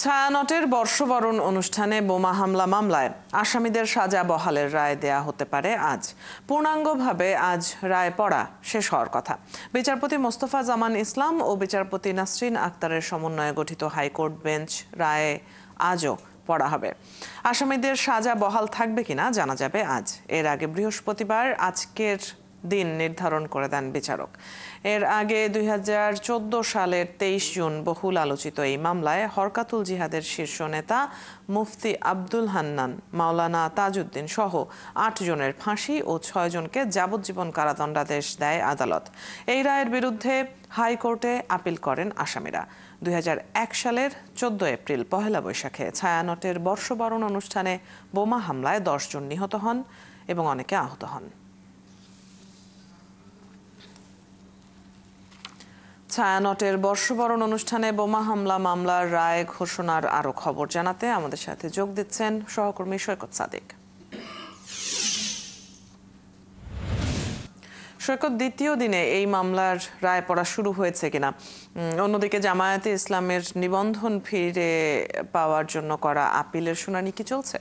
ছায়ানটের বর্ষবরণ অনুষ্ঠানে বোমা হামলা মামলায় আসামিদের সাজা বহালের রায় দেয়া হতে পারে আজ। পূর্ণাঙ্গভাবে আজ রায় পড়া শেষ হওয়ার কথা। বিচারপতি মোস্তফা জামান ইসলাম ও বিচারপতি নাসরিন আক্তারের সমন্বয়ে গঠিত হাইকোর্ট বেঞ্চ রায়ে আজও পড়া হবে। আসামিদের সাজা বহাল থাকবে কিনা জানা যাবে আজ। এর আগে বৃহস্পতিবার আজকের দিন নির্ধারণ করে দেন বিচারক। এর আগে 2014 সালের 23 জুন বহুল আলোচিত এই মামলায় হরকাতুল জিহাদের শীর্ষ নেতা মুফতি আব্দুল হান্নান, মাওলানা তাজউদ্দিন সহ 8 জনের ফাঁসি ও 6 জনকে যাবজ্জীবন কারাদণ্ডাদেশ দেয় আদালত। এই রায়ের বিরুদ্ধে হাইকোর্টে আপিল করেন আসামিরা। 2001 সালের 14 এপ্রিল পহেলা বৈশাখে ছায়ানটের বর্ষবরণ অনুষ্ঠানে বোমা হামলায় 10 জন নিহত হন এবং অনেকে আহত হন। ছায়ানটের বর্ষবরণ অনুষ্ঠানে বোমা হামলা মামলার রায় ঘোষণার আরো খবর জানাতে আমাদের সাথে যোগ দিচ্ছেন সহকর্মী সৈকত সাদিক। সৈকত, দ্বিতীয় দিনে এই মামলার রায় পড়া শুরু হয়েছে কিনা? অন্যদিকে জামায়াতে ইসলামের নিবন্ধন ফিরে পাওয়ার জন্য করা আপিলের শুনানি কি চলছে?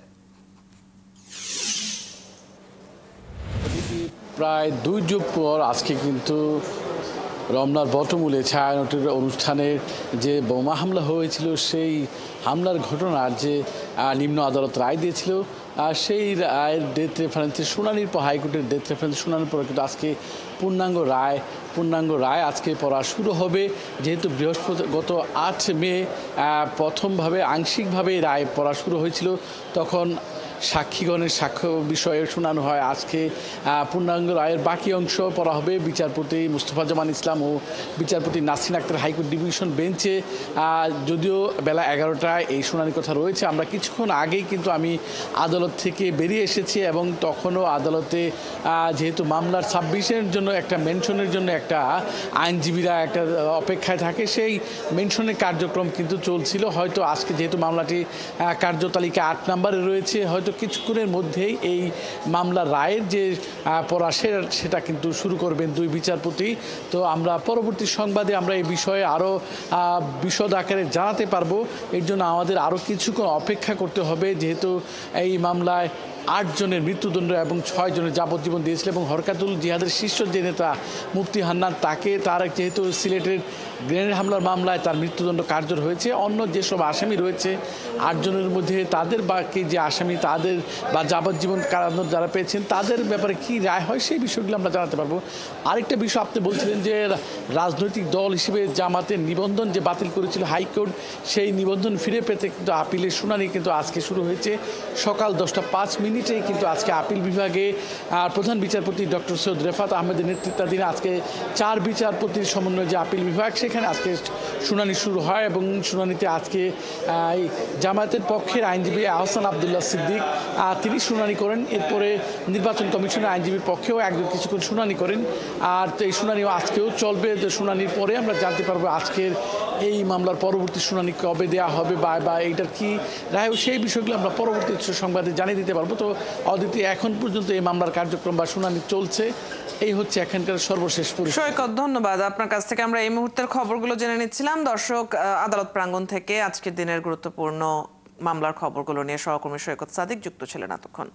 প্রায় 2 যুগ পর আজকে কিন্তু রমনার বটমূলে ছায়ানটের অনুষ্ঠানের যে বোমা হামলা হয়েছিল সেই হামলার ঘটনার যে নিম্ন আদালত রায় দিয়েছিল সেই রায়ের ডেথ রেফারেন্সের শুনানির পর হাইকোর্টের ডেথ রেফারেন্স শুনানির পর কিন্তু আজকে পূর্ণাঙ্গ রায় আজকে পড়া শুরু হবে। যেহেতু গত 8 মে প্রথমভাবে আংশিকভাবে রায় পড়া শুরু হয়েছিল, তখন সাক্ষীগণের সাক্ষ্য বিষয়ে শোনানো হয়। আজকে পূর্ণাঙ্গ রায়ের বাকি অংশ পড়া হবে বিচারপতি মোস্তফা জামান ইসলাম ও বিচারপতি নাসরিন আক্তার হাইকোর্ট ডিভিশন বেঞ্চে। যদিও বেলা 11টায় এই শুনানির কথা রয়েছে, আমরা কিছুক্ষণ আগেই কিন্তু আমি আদালত থেকে বেরিয়ে এসেছি এবং তখনও আদালতে যেহেতু মামলার 26-এর জন্য একটা মেনশনের জন্য একটা আইনজীবীরা একটা অপেক্ষায় থাকে, সেই মেনশনের কার্যক্রম কিন্তু চলছিল। হয়তো আজকে যেহেতু মামলাটি কার্যতালিকা 8 নম্বরে রয়েছে, হয়তো কিছুক্ষণের মধ্যেই এই মামলার রায়ের যে পড়া সেটা কিন্তু শুরু করবেন 2 বিচারপতি। তো আমরা পরবর্তী সংবাদে আমরা এই বিষয়ে আরও বিশদ আকারে জানাতে পারবো। এর জন্য আমাদের আরও কিছুক্ষণ অপেক্ষা করতে হবে, যেহেতু এই মামলায় 8 জনের মৃত্যুদণ্ড এবং 6 জনের যাবজ্জীবন দিয়েছিল এবং হরকাতুল জিহাদের শীর্ষ যে নেতা মুফতি হান্নান তার যেহেতু সিলেটের গ্রেনেড হামলার মামলায় তার মৃত্যুদণ্ড কার্যকর হয়েছে। অন্য যেসব আসামি রয়েছে 8 জনের মধ্যে তাদের বাকি যে আসামি তাদের বা যাবজ্জীবন কারাদণ্ড যারা পেয়েছেন তাদের ব্যাপারে কি রায় হয় সেই বিষয়গুলো আমরা জানাতে পারবো। আরেকটা বিষয় আপনি বলছিলেন যে রাজনৈতিক দল হিসেবে জামাতের নিবন্ধন যে বাতিল করেছিল হাইকোর্ট, সেই নিবন্ধন ফিরে পেতে কিন্তু আপিলের শুনানি কিন্তু আজকে শুরু হয়েছে। সকাল 10:05 কিন্তু আজকে আপিল বিভাগে প্রধান বিচারপতি ডক্টর সৈয়দ রেফাত আহমেদের নেতৃত্বাধীন আজকে 4 বিচারপতির সমন্বয়ে যে আপিল বিভাগ সেখানে আজকে শুনানি শুরু হয় এবং শুনানিতে আজকে জামায়াতের পক্ষের আইনজীবী আহসান আবদুল্লাহ সিদ্দিক তিনি শুনানি করেন। এরপরে নির্বাচন কমিশনের আইনজীবীর পক্ষেও কিছুক্ষণ শুনানি করেন। আর এই শুনানিও আজকেও চলবে। শুনানির পরে আমরা জানতে পারবো আজকের এই মামলার পরবর্তী শুনানি কবে দেওয়া হবে বা এইটার কি রায়, সেই বিষয়গুলো আমরা পরবর্তী সংবাদে জানিয়ে দিতে পারবো। তো অদিতি, এখন পর্যন্ত এই মামলার কার্যক্রম বা শুনানি চলছে। এই হচ্ছে এখানকার সর্বশেষ পরিস্থিতি। সৈকত, ধন্যবাদ। আপনার কাছ থেকে আমরা এই মুহূর্তের খবরগুলো জেনে নিচ্ছিলাম। দর্শক, আদালত প্রাঙ্গণ থেকে আজকের দিনের গুরুত্বপূর্ণ মামলার খবরগুলো নিয়ে সহকর্মী সৈকত সাদিক যুক্ত ছিলেন এতক্ষণ।